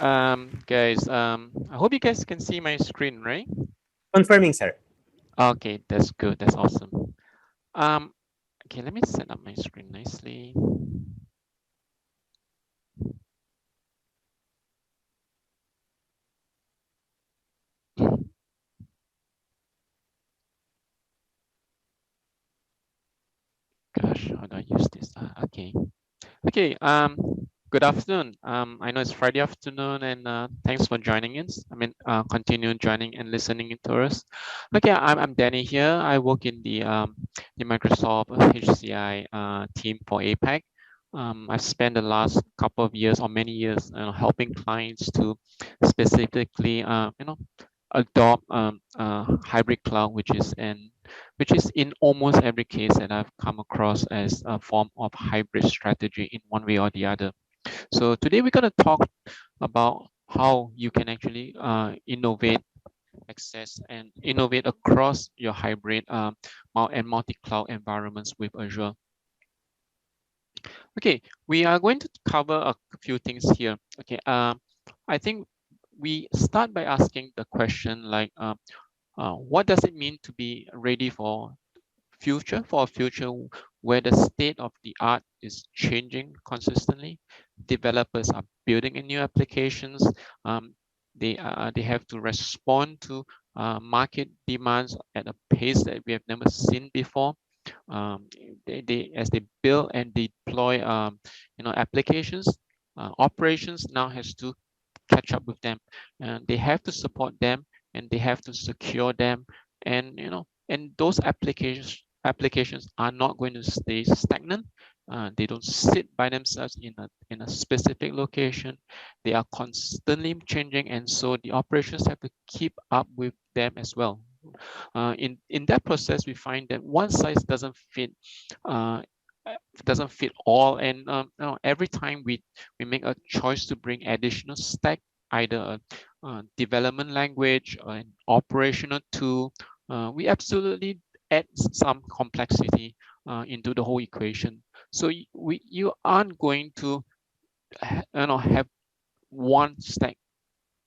Guys, I hope you guys can see my screen, right? Confirming, sir. Okay, that's good. That's awesome. Um, okay, let me set up my screen nicely. Gosh, how do I use this? Okay. Okay, good afternoon. I know it's Friday afternoon, and thanks for joining us. Continue joining and listening to us. Okay, I'm Danny here. I work in the Microsoft HCI team for APAC. I've spent the last couple of years or many years helping clients to specifically, adopt hybrid cloud, which is in almost every case that I've come across as a form of hybrid strategy in one way or the other. So today we're going to talk about how you can actually innovate, access, and innovate across your hybrid and multi-cloud environments with Azure. Okay, we are going to cover a few things here. Okay, I think we start by asking the question like, what does it mean to be ready for a future where the state of the art is changing consistently? Developers are building in new applications. Um, they have to respond to market demands at a pace that we have never seen before. Um, they as they build and deploy applications, operations now has to catch up with them, and they have to support them, and they have to secure them, and those applications are not going to stay stagnant. They don't sit by themselves in a specific location. They are constantly changing, and so the operations have to keep up with them as well. In that process, we find that one size uh, doesn't fit all, and every time we make a choice to bring additional stack, either a development language or an operational tool, we absolutely add some complexity into the whole equation. So you aren't going to have one stack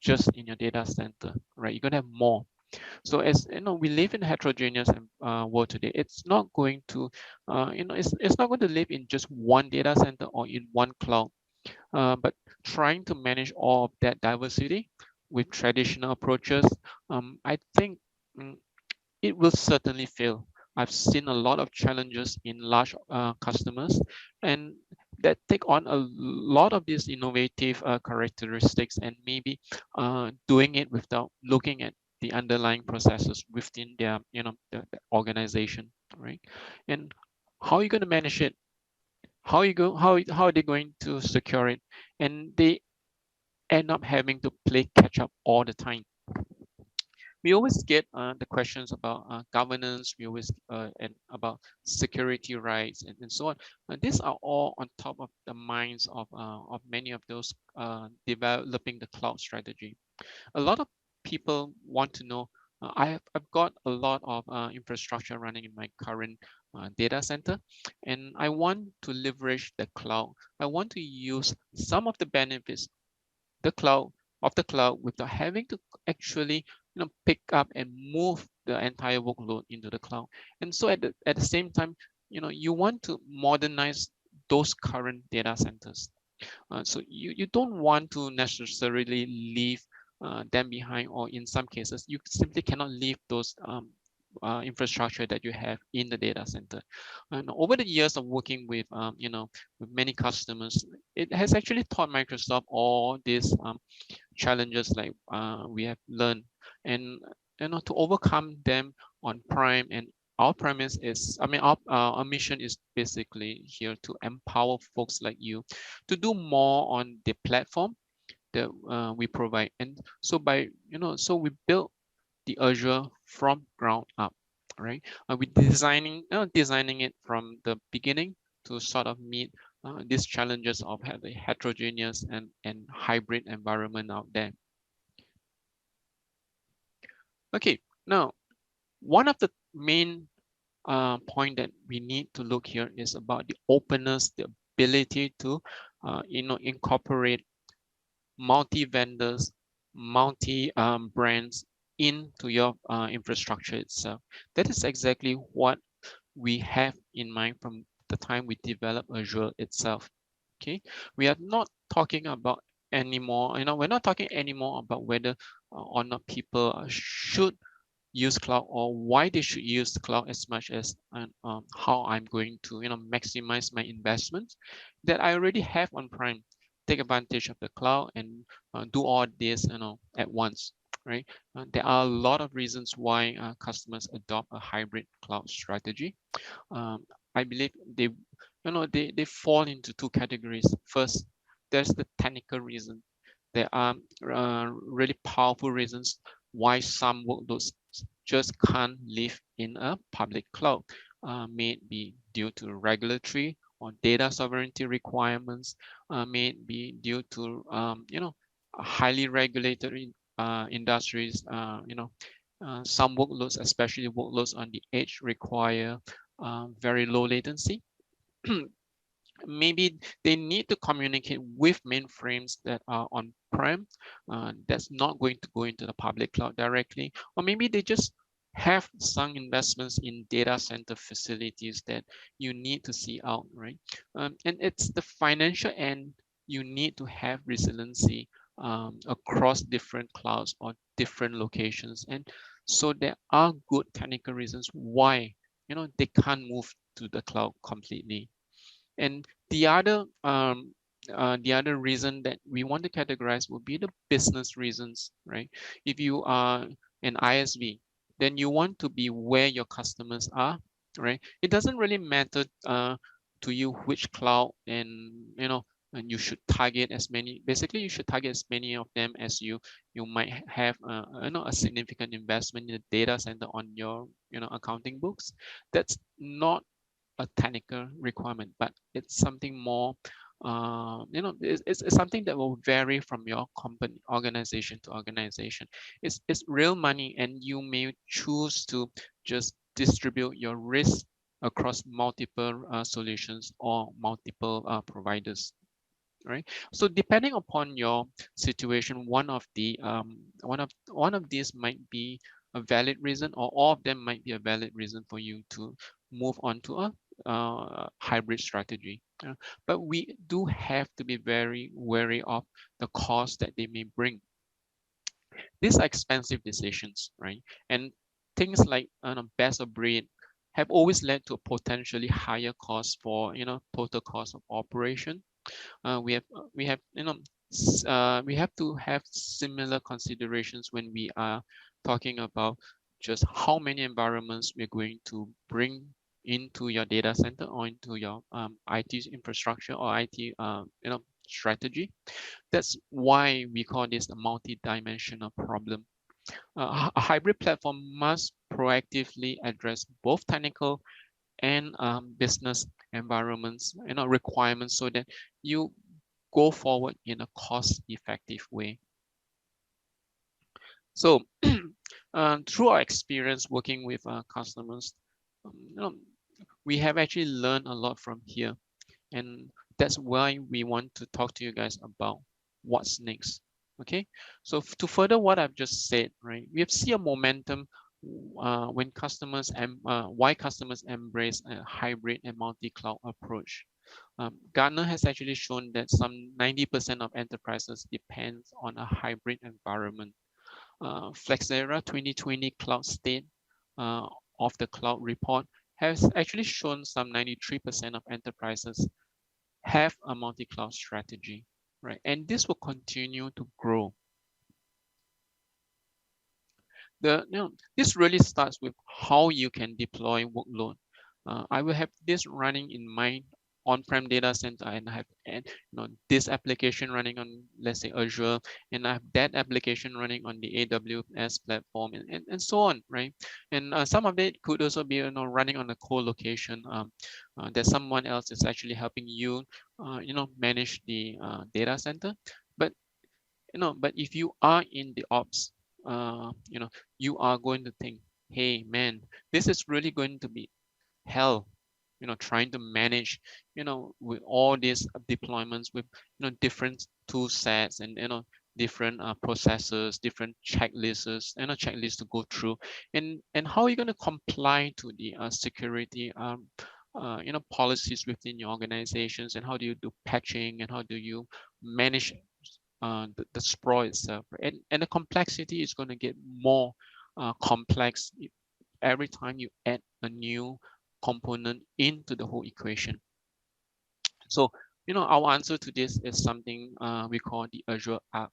just in your data center, right? You're gonna have more. So as you know, we live in a heterogeneous world today. It's not going to, it's not going to live in just one data center or in one cloud. But trying to manage all of that diversity with traditional approaches, I think mm, it will certainly fail. I've seen a lot of challenges in large customers, and that take on a lot of these innovative characteristics, and maybe doing it without looking at the underlying processes within their, the organization, right? And how are you going to manage it? How are they going to secure it? And they end up having to play catch up all the time. We always get the questions about governance. We always and about security rights, and so on. These are all on top of the minds of many of those developing the cloud strategy. A lot of people want to know. I've got a lot of infrastructure running in my current data center, and I want to leverage the cloud. I want to use some of the benefits the cloud the cloud without having to actually pick up and move the entire workload into the cloud. And so at the same time, you want to modernize those current data centers. So you don't want to necessarily leave them behind, or in some cases you simply cannot leave those infrastructure that you have in the data center. And over the years of working with many customers, it has actually taught Microsoft all these challenges like we have learned, and to overcome them on Prime. And our premise is, our mission is basically here to empower folks like you to do more on the platform that we provide. And so so we built the Azure from ground up, right? We designing it from the beginning to sort of meet these challenges of the heterogeneous and hybrid environment out there. Okay, now one of the main point that we need to look here is about the openness, the ability to incorporate multi-vendors, multi-brands into your infrastructure itself. That is exactly what we have in mind from the time we develop Azure itself. Okay, we are not talking about anymore. We're not talking anymore about whether or not people should use cloud or why they should use the cloud as much as how I'm going to maximize my investments that I already have on prem. Take advantage of the cloud and do all this at once, right? There are a lot of reasons why customers adopt a hybrid cloud strategy. um, I believe they fall into two categories. First, there's the technical reason. There are really powerful reasons why some workloads just can't live in a public cloud. May it be due to regulatory or data sovereignty requirements, may it be due to highly regulated industries. Some workloads, especially workloads on the edge, require very low latency. Maybe they need to communicate with mainframes that are on-prem, that's not going to go into the public cloud directly, or maybe they just have some investments in data center facilities that you need to see out, right? And it's the financial end. You need to have resiliency across different clouds or different locations, and so there are good technical reasons why they can't move to the cloud completely. And the other reason that we want to categorize would be the business reasons, right? If you are an ISV, then you want to be where your customers are, right? It doesn't really matter to you which cloud, and you should target as many. Basically, you should target as many of them as you might have a significant investment in a data center on your accounting books. That's not a technical requirement, but it's something more. It's something that will vary from your company, organization to organization. It's real money, and you may choose to just distribute your risk across multiple solutions or multiple providers, right? So depending upon your situation, one of these might be a valid reason, or all of them might be a valid reason for you to move on to a hybrid strategy. But we do have to be very wary of the cost that they may bring. These are expensive decisions, right? And things like best of breed have always led to a potentially higher cost for total cost of operation. We have to have similar considerations when we are talking about just how many environments we're going to bring into your data center or into your IT infrastructure or IT strategy. That's why we call this a multi-dimensional problem. A hybrid platform must proactively address both technical and business environments requirements, so that you go forward in a cost-effective way. So through our experience working with customers, we have actually learned a lot from here, and that's why we want to talk to you guys about what's next. Okay, so to further what I've just said, right, we have seen a momentum when customers and why customers embrace a hybrid and multi-cloud approach. Gartner has actually shown that some 90% of enterprises depends on a hybrid environment. Flexera 2020 Cloud State of the Cloud report has actually shown some 93% of enterprises have a multi-cloud strategy, right? And this will continue to grow. This really starts with how you can deploy workload. I will have this running in my on-prem data center, and I have this application running on, let's say, Azure, and I have that application running on the AWS platform, and so on, right? And some of it could also be running on a co-location that someone else is actually helping you manage the data center. But but if you are in the ops, you are going to think, hey man, this is really going to be hell. trying to manage, with all these deployments with, different tool sets and, different processes, different checklists, checklists to go through, and how are you going to comply to the security policies within your organizations, and how do you do patching, and how do you manage the sprawl itself, and the complexity is going to get more complex every time you add a new component into the whole equation. So, our answer to this is something we call the Azure Arc.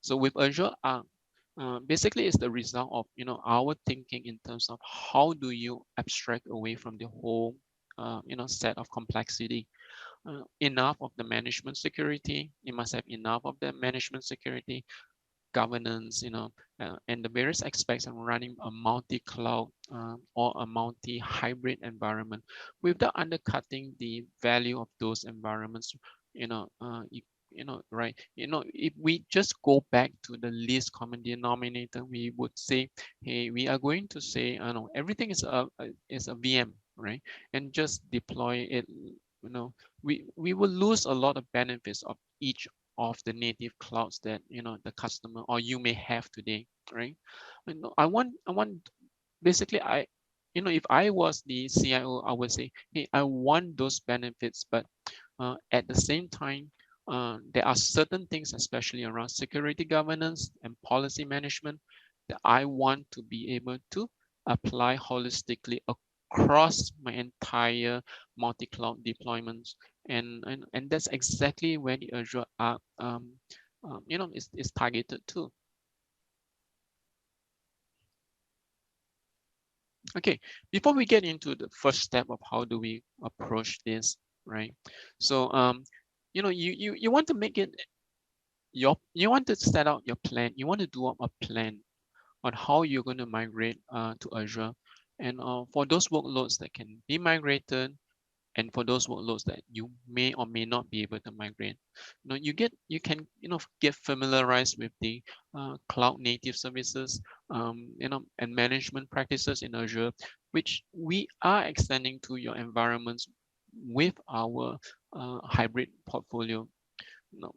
So with Azure Arc, basically it's the result of, our thinking in terms of how do you abstract away from the whole, set of complexity. Enough of the management security. You must have enough of the management security, governance, and the various aspects of running a multi-cloud or a multi-hybrid environment without undercutting the value of those environments. Right? If we just go back to the least common denominator, we would say, hey, we are going to say, I know everything is a VM, right? And just deploy it. We will lose a lot of benefits of each of the native clouds that the customer or you may have today, right? I want basically, if I was the CIO, I would say, hey, I want those benefits, but at the same time, there are certain things, especially around security governance and policy management, that I want to be able to apply holistically across my entire multi-cloud deployments. And that's exactly where the Azure Arc is targeted to. Okay, before we get into the first step of how do we approach this, right? So you want to make it you want to set out your plan. You want to do up a plan on how you're going to migrate to Azure, and for those workloads that can be migrated, and for those workloads that you may or may not be able to migrate. You can get familiarized with the cloud native services, and management practices in Azure, which we are extending to your environments with our hybrid portfolio.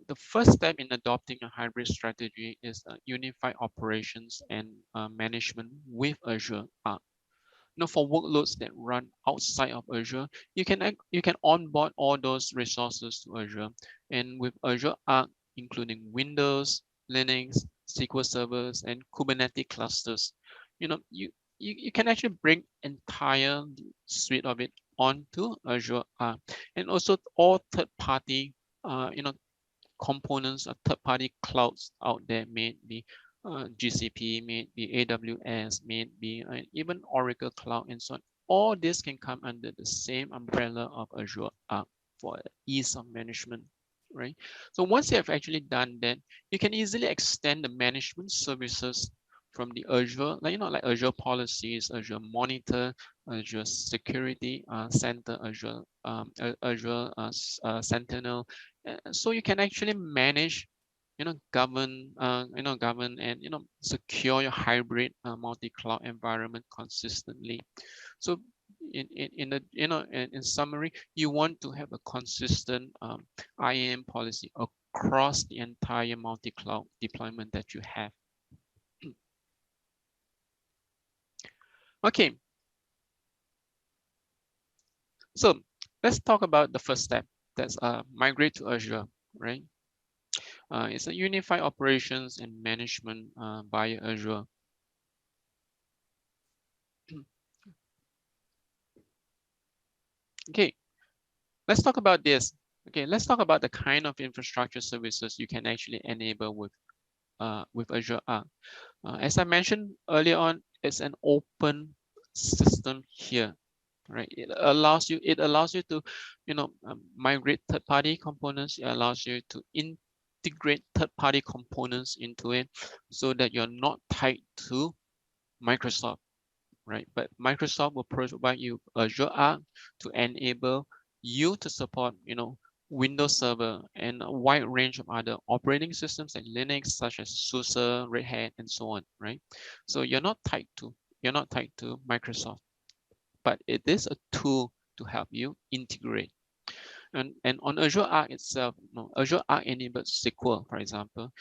The first step in adopting a hybrid strategy is unified operations and management with Azure. For workloads that run outside of Azure, you can onboard all those resources to Azure, and with Azure Arc, including Windows, Linux, SQL servers, and Kubernetes clusters, you can actually bring entire suite of it onto Azure Arc, and also all third-party components of third-party clouds out there, may it be GCP, may it be AWS, may it be even Oracle Cloud, and so on. All this can come under the same umbrella of Azure Arc for ease of management, right? So once you have actually done that, you can easily extend the management services from the Azure, like Azure policies, Azure Monitor, Azure Security Center, Azure Sentinel, so you can actually manage, govern and secure your hybrid multi-cloud environment consistently. So in the in summary, you want to have a consistent IAM policy across the entire multi-cloud deployment that you have. Okay, so let's talk about the first step. That's migrate to Azure, right? It's a unified operations and management via Azure. Okay, let's talk about this. Okay, let's talk about the kind of infrastructure services you can actually enable with Azure Arc. As I mentioned earlier on, it's an open system here, right? It allows you to migrate third-party components. It allows you to integrate third-party components into it, so that you're not tied to Microsoft, right? But Microsoft will provide you Azure Arc to enable you to support, Windows Server and a wide range of other operating systems like Linux, such as SUSE, Red Hat, and so on, right? So you're not tied to Microsoft, but it is a tool to help you integrate. And on Azure Arc itself, Azure Arc enabled SQL, for example,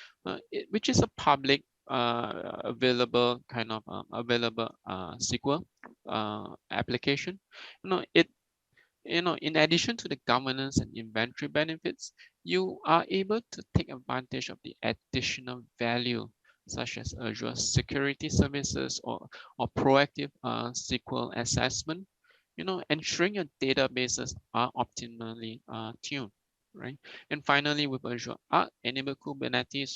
which is a public available kind of available SQL application. It in addition to the governance and inventory benefits, you are able to take advantage of the additional value such as Azure security services or proactive SQL assessment, ensuring your databases are optimally tuned, right? And finally, with Azure Arc enabled Kubernetes,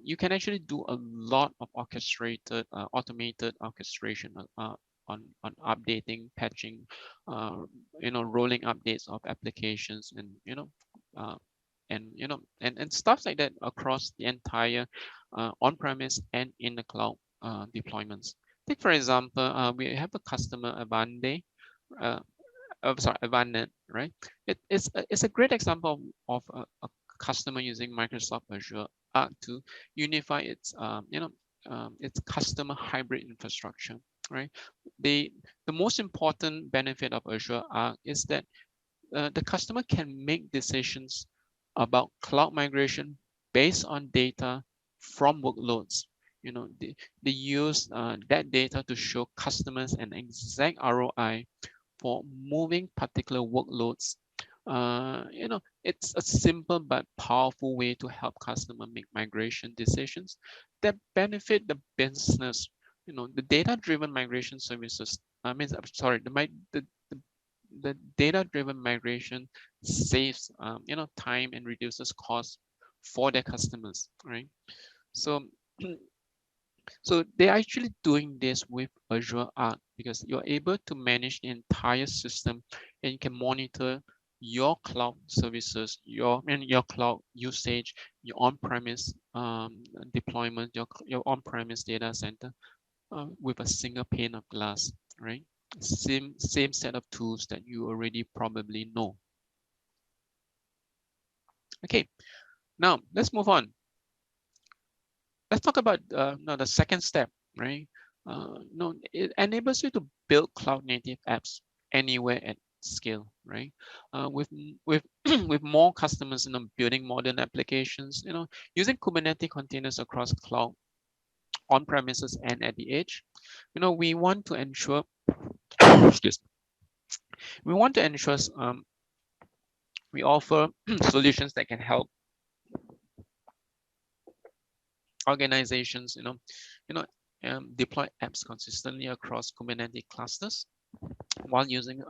you can actually do a lot of orchestrated, automated orchestration on updating, patching, rolling updates of applications, uh, and stuff like that across the entire on-premise and in the cloud deployments. Take for example, we have a customer Avante, uh, Avante, right? It's a great example of a customer using Microsoft Azure Arc to unify its customer hybrid infrastructure, right? The most important benefit of Azure Arc is that the customer can make decisions about cloud migration based on data from workloads. They use that data to show customers an exact ROI for moving particular workloads. It's a simple but powerful way to help customer make migration decisions that benefit the business. The data-driven migration services. I'm sorry, the data-driven migration saves time and reduces costs for their customers, right? So so they're actually doing this with Azure Arc because you're able to manage the entire system and you can monitor your cloud services, your cloud usage, your on-premise deployment, your on-premise data center with a single pane of glass, right? Same set of tools that you already probably know. Okay, now let's move on. Let's talk about the second step, right? It enables you to build cloud native apps anywhere at scale, right? With with more customers, building modern applications, using Kubernetes containers across cloud, on premises, and at the edge. We want to ensure, excuse me, we want to ensure we offer solutions that can help organizations, deploy apps consistently across Kubernetes clusters while using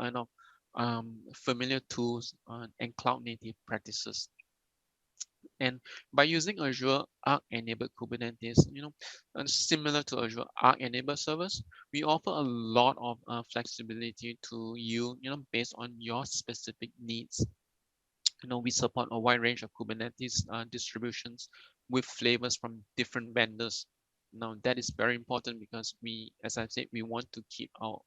familiar tools and cloud native practices. And by using Azure Arc enabled Kubernetes, and similar to Azure Arc enabled servers, we offer a lot of flexibility to you, based on your specific needs. We support a wide range of Kubernetes distributions with flavors from different vendors. Now that is very important because as I said, we want to keep our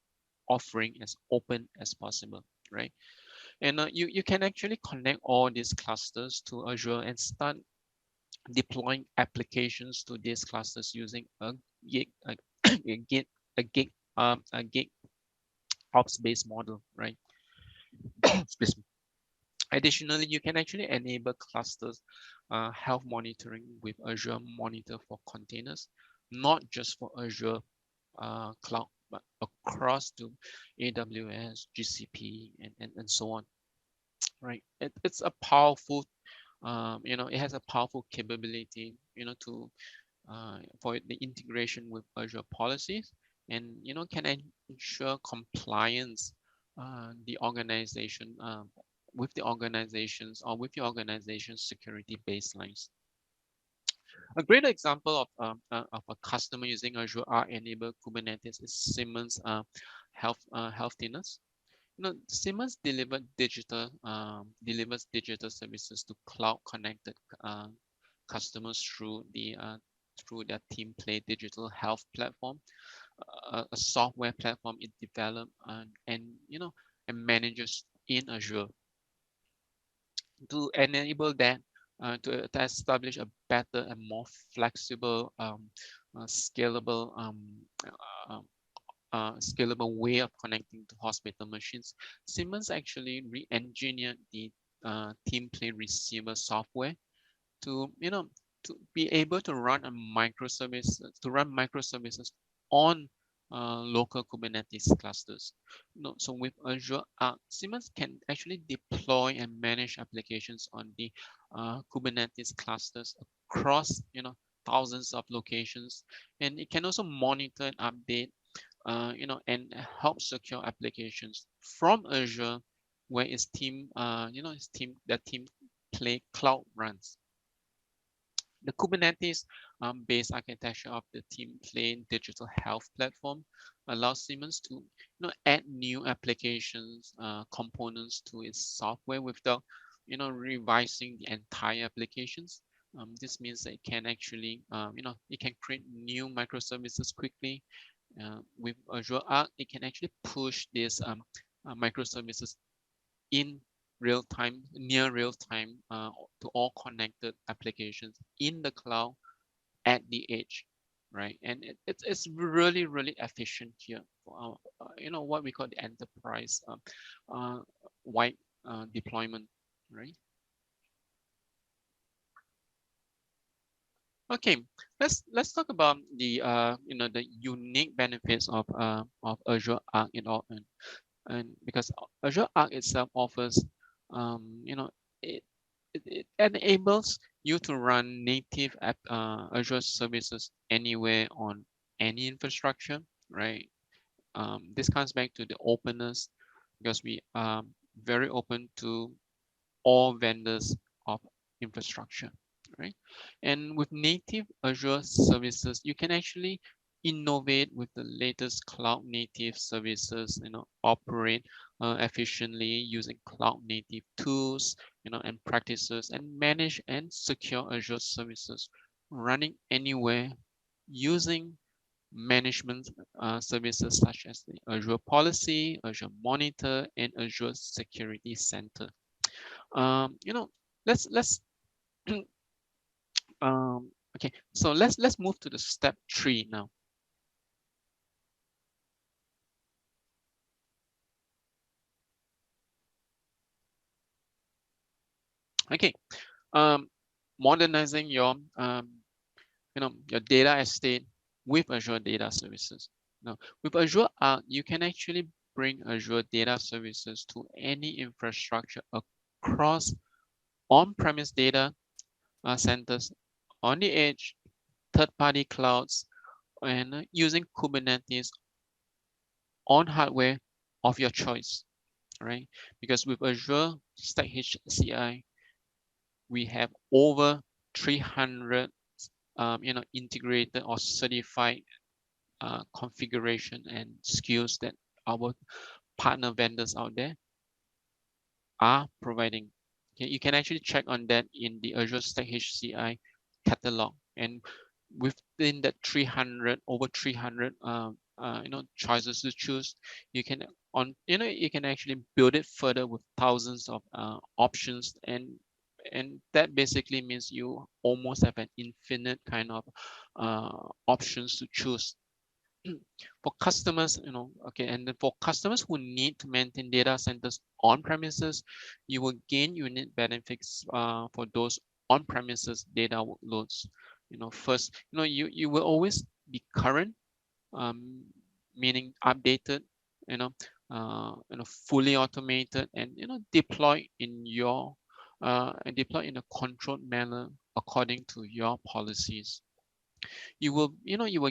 offering as open as possible, right? And you can actually connect all these clusters to Azure and start deploying applications to these clusters using a gig a gig a gig a gig ops based model, right? Additionally, you can actually enable clusters health monitoring with Azure Monitor for containers, not just for Azure cloud, but across to AWS, GCP, and so on, right? It's a powerful, it has a powerful capability, to for the integration with Azure policies, and can ensure compliance the organization with the organizations or with your organization's security baselines. A great example of a customer using Azure Arc enabled Kubernetes is Siemens Healthiness. Siemens delivers digital services to cloud connected customers through their Team Play digital health platform, a software platform it developed and manages in Azure to enable that to establish a better and more flexible, scalable scalable way of connecting to hospital machines, Siemens actually re-engineered the team play receiver software to to be able to run microservices on local Kubernetes clusters. So with Azure Arc, Siemens can actually deploy and manage applications on the Kubernetes clusters across thousands of locations, and it can also monitor and update and help secure applications from Azure, where its team the team play cloud runs. The Kubernetes based architecture of the team plane digital health platform allows Siemens to add new applications components to its software without revising the entire applications. This means that it can actually it can create new microservices quickly. With Azure Arc, it can actually push these microservices in real time, near real time, to all connected applications in the cloud at the edge, right? And it's really efficient here for our, what we call the enterprise uh, wide deployment, right? Okay, let's talk about the the unique benefits of Azure Arc in all, and because Azure Arc itself offers it, it enables you to run native Azure services anywhere on any infrastructure, right? This comes back to the openness, because we are very open to all vendors of infrastructure, right? And with native Azure services, you can actually innovate with the latest cloud native services, operate efficiently using cloud native tools, and practices, and manage and secure Azure services running anywhere using management services such as the Azure Policy, Azure Monitor, and Azure Security Center. You know, let's okay. So let's move to the step 3 now. Okay. Um, Modernizing your your data estate with Azure Data Services. Now, with Azure Arc, you can actually bring Azure Data Services to any infrastructure across on-premise data centers, on the edge, third-party clouds, and using Kubernetes on hardware of your choice, right? Because with Azure Stack HCI, we have over 300 integrated or certified configuration and skills that our partner vendors out there are providing. Okay, you can actually check on that in the Azure Stack HCI catalog, and within that 300 over 300 choices to choose, you can you can actually build it further with thousands of options, and that basically means you almost have an infinite kind of options to choose. For customers, okay, and then for customers who need to maintain data centers on premises, you will gain unique benefits for those on premises data workloads. First, you will always be current, um, meaning updated, fully automated, and deploy in a controlled manner according to your policies. You will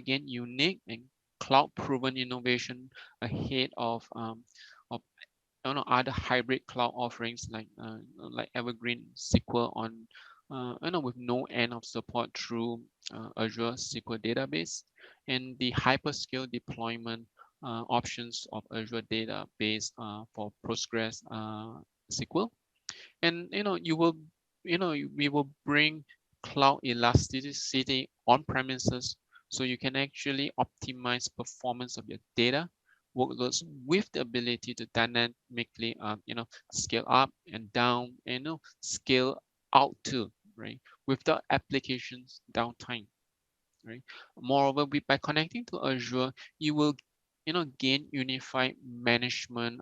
gain unique and cloud proven innovation ahead of other hybrid cloud offerings like Evergreen SQL on with no end of support through Azure SQL database, and the hyperscale deployment options of Azure database for Postgres SQL. And we will bring cloud elasticity on premises, so you can actually optimize performance of your data workloads with the ability to dynamically scale up and down, and scale out too, right, without applications downtime, right? Moreover, by connecting to Azure, you will gain unified management,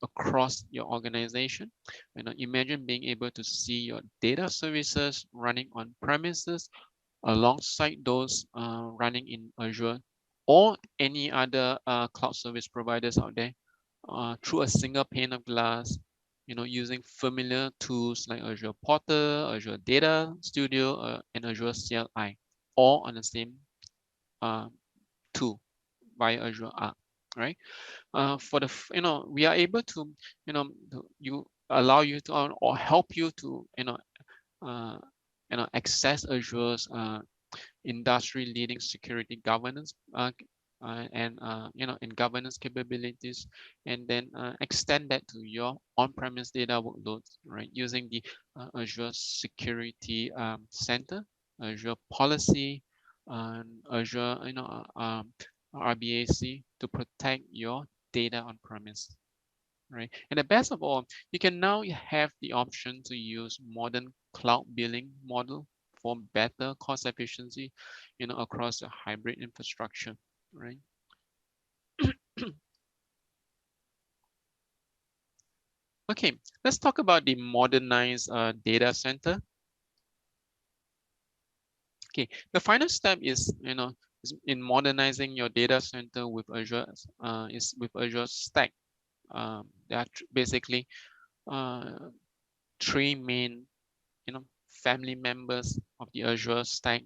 across your organization. Imagine being able to see your data services running on premises alongside those running in Azure or any other cloud service providers out there through a single pane of glass, using familiar tools like Azure Portal, Azure Data Studio, and Azure CLI, all on the same uh, tool via Azure Arc, right? For the, we are able to, you allow you to or help you to, uh, access Azure's industry leading security governance and governance capabilities, and then extend that to your on-premise data workloads, right? Using the Azure Security Center, Azure Policy, and Azure, RBAC to protect your data on-premise. Right. And the best of all, you can now have the option to use modern cloud billing model for better cost efficiency, across a hybrid infrastructure, right? Okay, let's talk about the modernized data center. Okay, the final step is, is in modernizing your data center with Azure, is with Azure Stack. There are basically uh, three main family members of the Azure Stack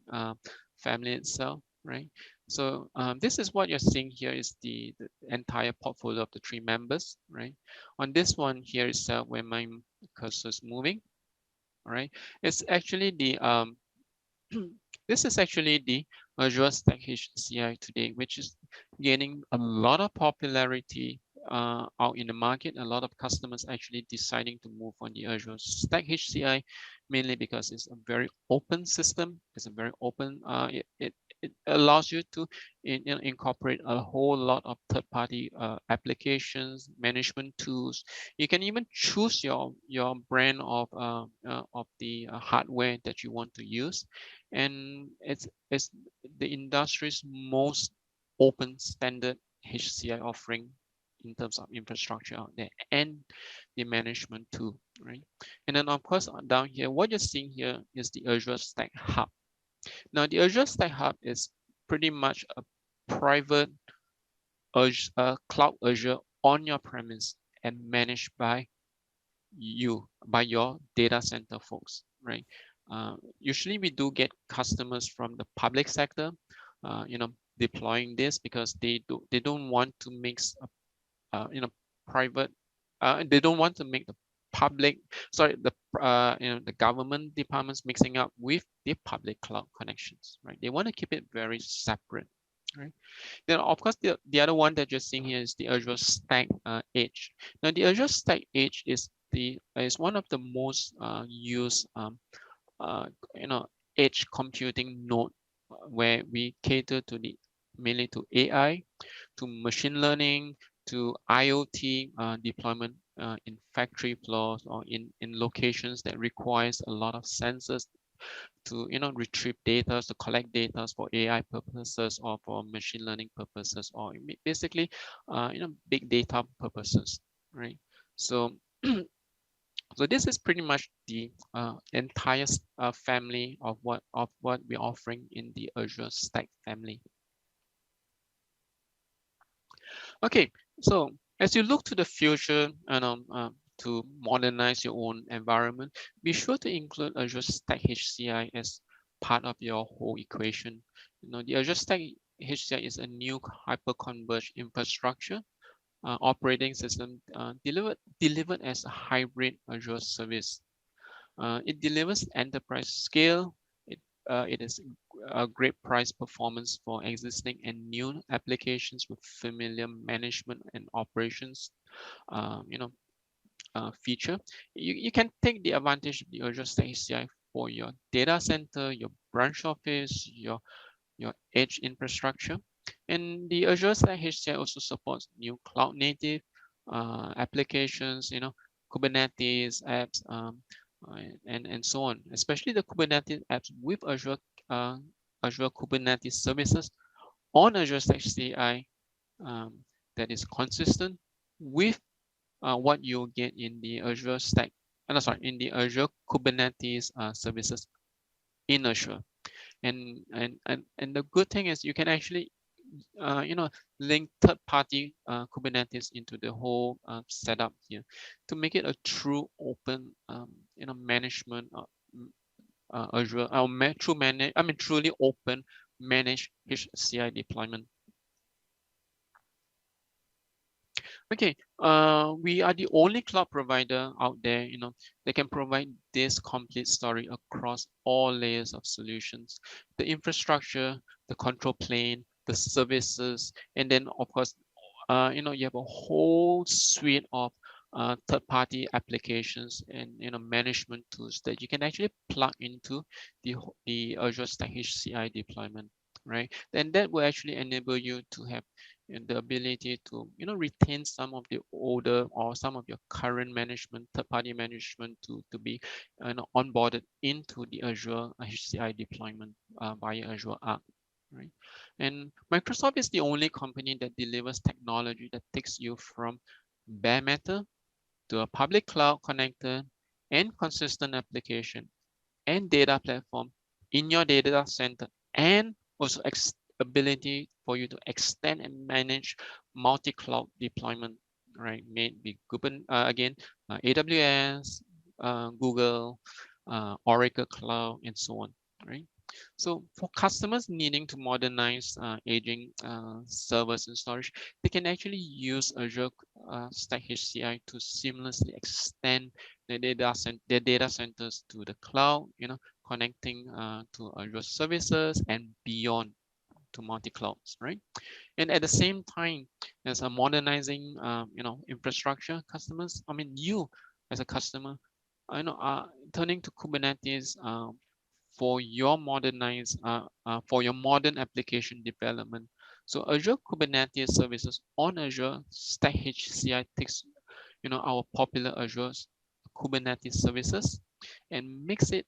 family itself, right? So this is what you're seeing here is the entire portfolio of the three members, right? On this one here itself, where my cursor is moving, all right, it's actually the this is actually the Azure Stack HCI today, which is gaining a lot of popularity out in the market. A lot of customers actually deciding to move on the Azure Stack HCI, mainly because it's a very open system. It's a very open. It allows you to incorporate a whole lot of third-party applications, management tools. You can even choose your brand of the hardware that you want to use, and it's the industry's most open standard HCI offering in terms of infrastructure out there and the management too, right? And then of course down here, what you're seeing here is the Azure Stack Hub. Now the Azure Stack Hub is pretty much a private Azure, cloud Azure on your premise and managed by your data center folks, right? Usually we do get customers from the public sector, deploying this because they don't want to mix private, they don't want to make the public, sorry, the government departments mixing up with the public cloud connections, right? They want to keep it very separate, right? Then of course the other one that you're seeing here is the Azure Stack Edge. Now the Azure Stack Edge is one of the most used uh, edge computing node where we cater to the mainly to AI, to machine learning, to IoT deployment in factory floors or in locations that requires a lot of sensors to retrieve data, to collect data for AI purposes or for machine learning purposes, or basically big data purposes, right? So so this is pretty much the entire family of what we're offering in the Azure Stack family. Okay, so as you look to the future and to modernize your own environment, be sure to include Azure Stack HCI as part of your whole equation. The Azure Stack HCI is a new hyper-converged infrastructure operating system delivered as a hybrid Azure service. It delivers enterprise scale. It is a great price performance for existing and new applications with familiar management and operations feature. You can take the advantage of the Azure Stack HCI for your data center, your branch office, your edge infrastructure. And the Azure Stack HCI also supports new cloud native applications, Kubernetes apps, and so on, especially the Kubernetes apps with Azure Kubernetes services on Azure Stack CI that is consistent with what you'll get in the Azure Stack, in the Azure Kubernetes services in Azure. And the good thing is you can actually link third-party Kubernetes into the whole setup here to make it a true open management Azure truly open managed HCI deployment. Okay, we are the only cloud provider out there, that can provide this complete story across all layers of solutions, the infrastructure, the control plane, the services, and then of course, you have a whole suite of third-party applications and management tools that you can actually plug into the Azure Stack HCI deployment, right? Then that will actually enable you to have the ability to retain some of the older or some of your current management, third-party management to be onboarded into the Azure HCI deployment via Azure Arc. Right. And Microsoft is the only company that delivers technology that takes you from bare metal to a public cloud connected and consistent application and data platform in your data center, and also ability for you to extend and manage multi-cloud deployment, right? Maybe AWS, Google, Oracle Cloud, and so on, right? So for customers needing to modernize aging servers and storage, they can actually use Azure Stack HCI to seamlessly extend their data centers to the cloud, connecting to Azure services and beyond to multi-clouds, right? And at the same time, as a modernizing, infrastructure, customers, you as a customer, turning to Kubernetes for your modern application development. So Azure Kubernetes services on Azure Stack HCI takes our popular Azure Kubernetes services and makes it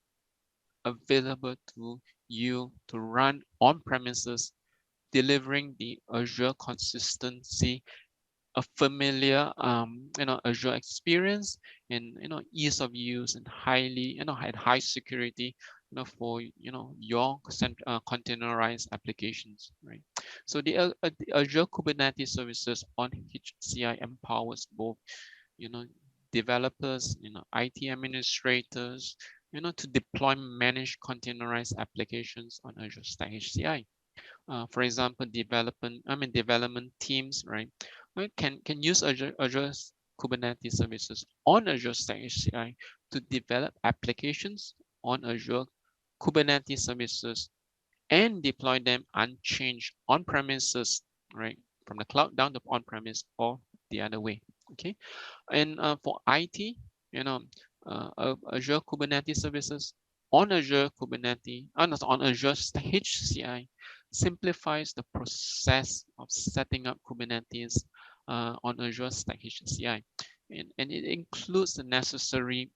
available to you to run on premises, delivering the Azure consistency, a familiar Azure experience, and ease of use, and high security for your containerized applications, right? So the Azure Kubernetes services on HCI empowers both developers, IT administrators, to deploy managed containerized applications on Azure Stack HCI. For example, development teams, right? Can use Azure's Kubernetes services on Azure Stack HCI to develop applications on Azure Kubernetes services and deploy them unchanged on premises, right? From the cloud down to on premise or the other way. Okay. And for IT, Azure Kubernetes services on Azure Kubernetes, on Azure HCI simplifies the process of setting up Kubernetes on Azure Stack HCI. And it includes the necessary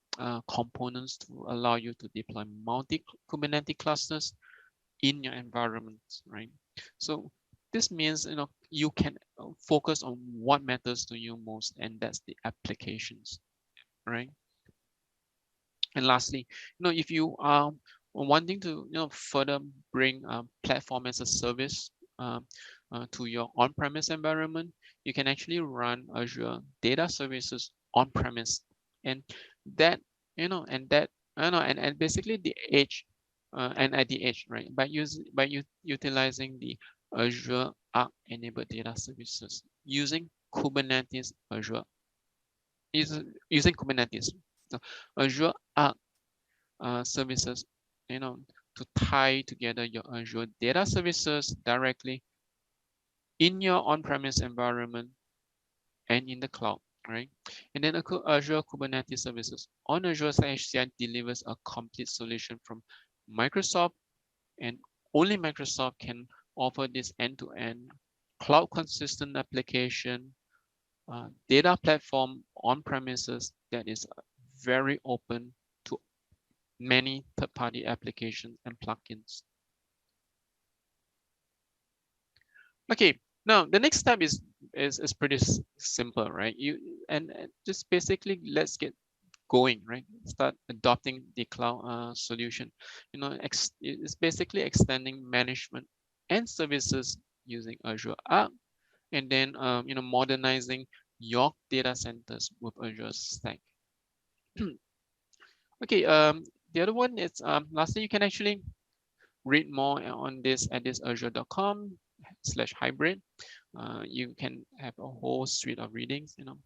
components to allow you to deploy multi Kubernetes clusters in your environment, right? So this means you can focus on what matters to you most, and that's the applications, right? And lastly, if you are wanting to further bring platform as a service to your on-premise environment, you can actually run Azure data services on-premise, and that and that and basically the edge and at the edge, right? By utilizing the Azure Arc enabled data services using Kubernetes Azure using Kubernetes. So Azure Arc services, to tie together your Azure data services directly in your on-premise environment and in the cloud, right? And then Azure Kubernetes services on Azure HCI delivers a complete solution from Microsoft, and only Microsoft can offer this end-to-end cloud consistent application data platform on premises that is very open to many third-party applications and plugins. Okay, now the next step is pretty simple, right? And just basically let's get going, right? Start adopting the cloud solution. You know, it's basically extending management and services using Azure Arc, and then you know, modernizing your data centers with Azure Stack. Okay, the other one is lastly, you can actually read more on this at this azure.com/hybrid. You can have a whole suite of readings, you know.